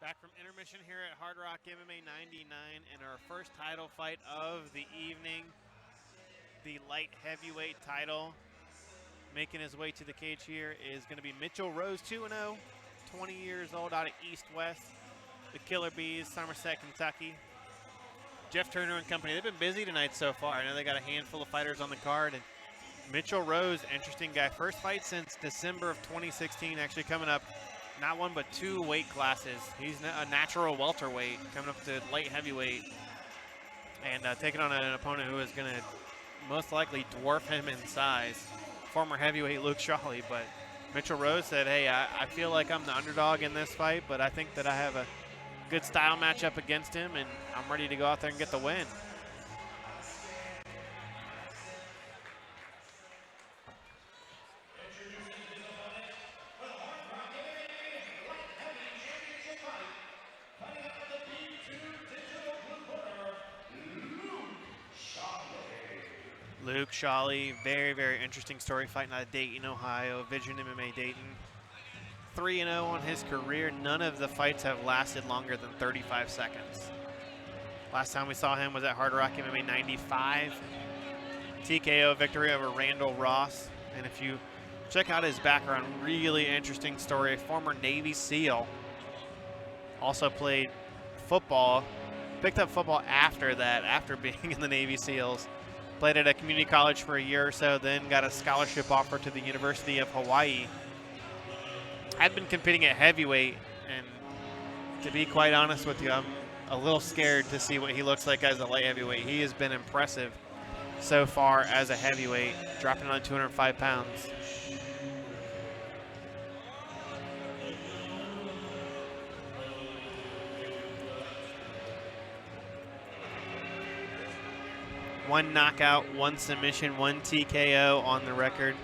Back from intermission here at Hardrock MMA 99 and our first title fight of the evening. The light heavyweight title. Making his way to the cage here is going to be Mitchell Rose, 2-0, 20 years old, out of East West. The Killer Bees, Somerset, Kentucky. Jeff Turner and company, they've been busy tonight so far. I know they got a handful of fighters on the card. And Mitchell Rose, interesting guy. First fight since December of 2016, actually coming up not one but two weight classes. He's a natural welterweight coming up to light heavyweight and taking on an opponent who is going to most likely dwarf him in size. Former heavyweight Luke Shawley, but Mitchell Rose said, hey, I feel like I'm the underdog in this fight, but I think that I have a good style matchup against him, and I'm ready to go out there and get the win. Luke Shawley, very, very interesting story, fighting out of Dayton, Ohio, Vision MMA Dayton. 3-0 on his career. None of the fights have lasted longer than 35 seconds. Last time we saw him was at Hardrock MMA 95. TKO victory over Randall Ross. And if you check out his background, really interesting story. Former Navy SEAL. Also played football. Picked up football after that, after being in the Navy SEALs. Played at a community college for a year or so, then got a scholarship offer to the University of Hawaii. I'd been competing at heavyweight, and to be quite honest with you, I'm a little scared to see what he looks like as a light heavyweight. He has been impressive so far as a heavyweight, dropping on 205 pounds. One knockout, one submission, one TKO on the record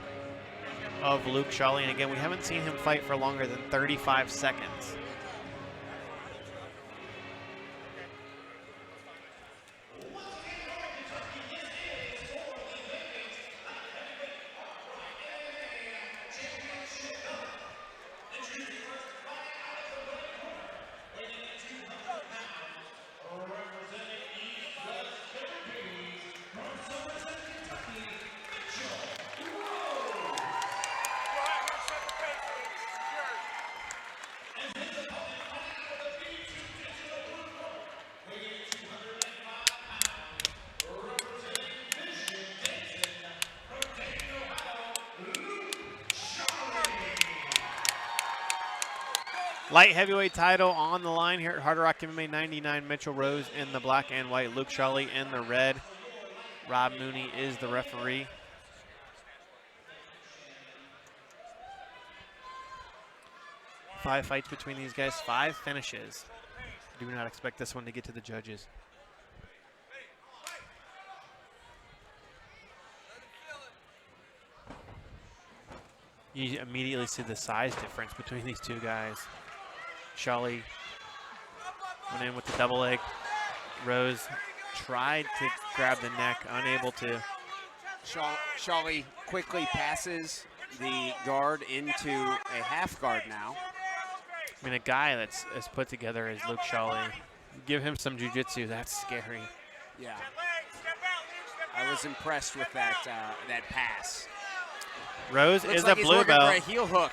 of Luke Shawley. And again, we haven't seen him fight for longer than 35 seconds. Light heavyweight title on the line here at Hardrock MMA 99. Mitchell Rose in the black and white. Luke Shawley in the red. Rob Mooney is the referee. Five fights between these guys, 5 finishes. Do not expect this one to get to the judges. You immediately see the size difference between these two guys. Shawley went in with the double leg. Rose tried to grab the neck, unable to. Shawley quickly passes the guard into a half guard now. I mean, a guy that's as put together as Luke Shawley, give him some jiu-jitsu, that's scary. Yeah. I was impressed with that that pass. Rose Looks is like a blue belt. For a heel hook.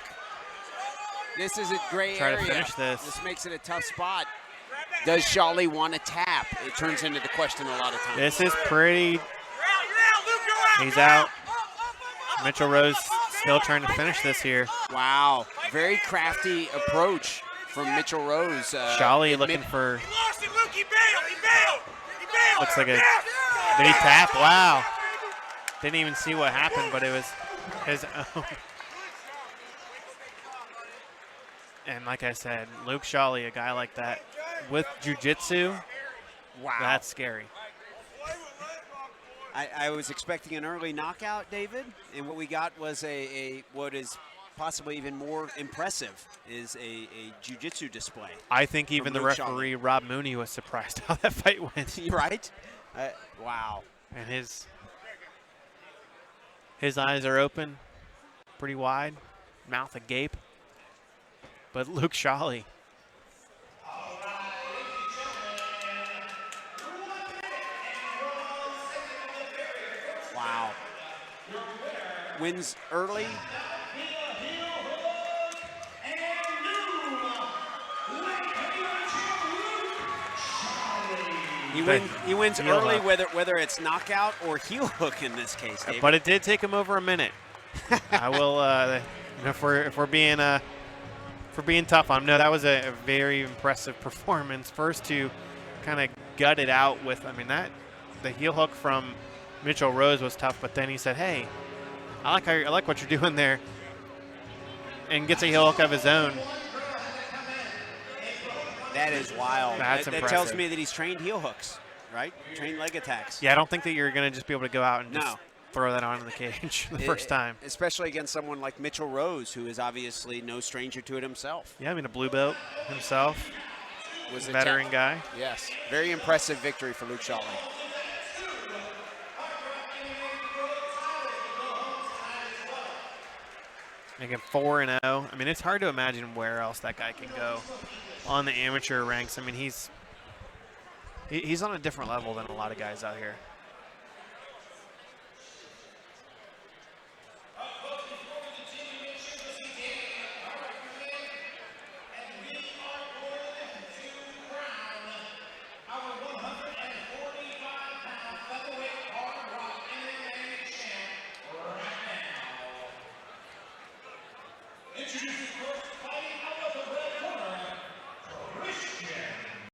This is a gray area. Try to finish this. This makes it a tough spot. Does Shawley want to tap? It turns into the question a lot of times. This is pretty. He's out. Mitchell Rose still trying to finish this here. Wow. Very crafty approach from Mitchell Rose. Shawley looking for. Looks like a. Did he tap? Wow. Didn't even see what happened, but it was his own. And like I said, Luke Shawley, a guy like that with jiu-jitsu, wow, that's scary. I was expecting an early knockout, David, and what we got was what is possibly even more impressive is a jiu-jitsu display. I think even the referee, Shawley. Rob Mooney, was surprised how that fight went. Right? Wow. And his eyes are open, pretty wide, mouth agape. But Luke Shawley Wow. Wins early. He wins early, whether it's knockout or heel hook in this case, David. But it did take him over a minute. I will, you know, if we're being tough on him, no, that was a very impressive performance. First to kind of gut it out with, I mean, the heel hook from Mitchell Rose was tough, but then he said, "Hey, I like what you're doing there," and gets a heel hook of his own. That is wild. That's that impressive. tells me that he's trained heel hooks, right? Trained leg attacks. Yeah, I don't think that you're going to just be able to go out and just throw that on in the cage the first time. Especially against someone like Mitchell Rose, who is obviously no stranger to it himself. Yeah, I mean, a blue belt himself. Was a veteran guy. Yes. Very impressive victory for Luke Shawley. Making 4-0. I mean, it's hard to imagine where else that guy can go on the amateur ranks. I mean, he's on a different level than a lot of guys out here.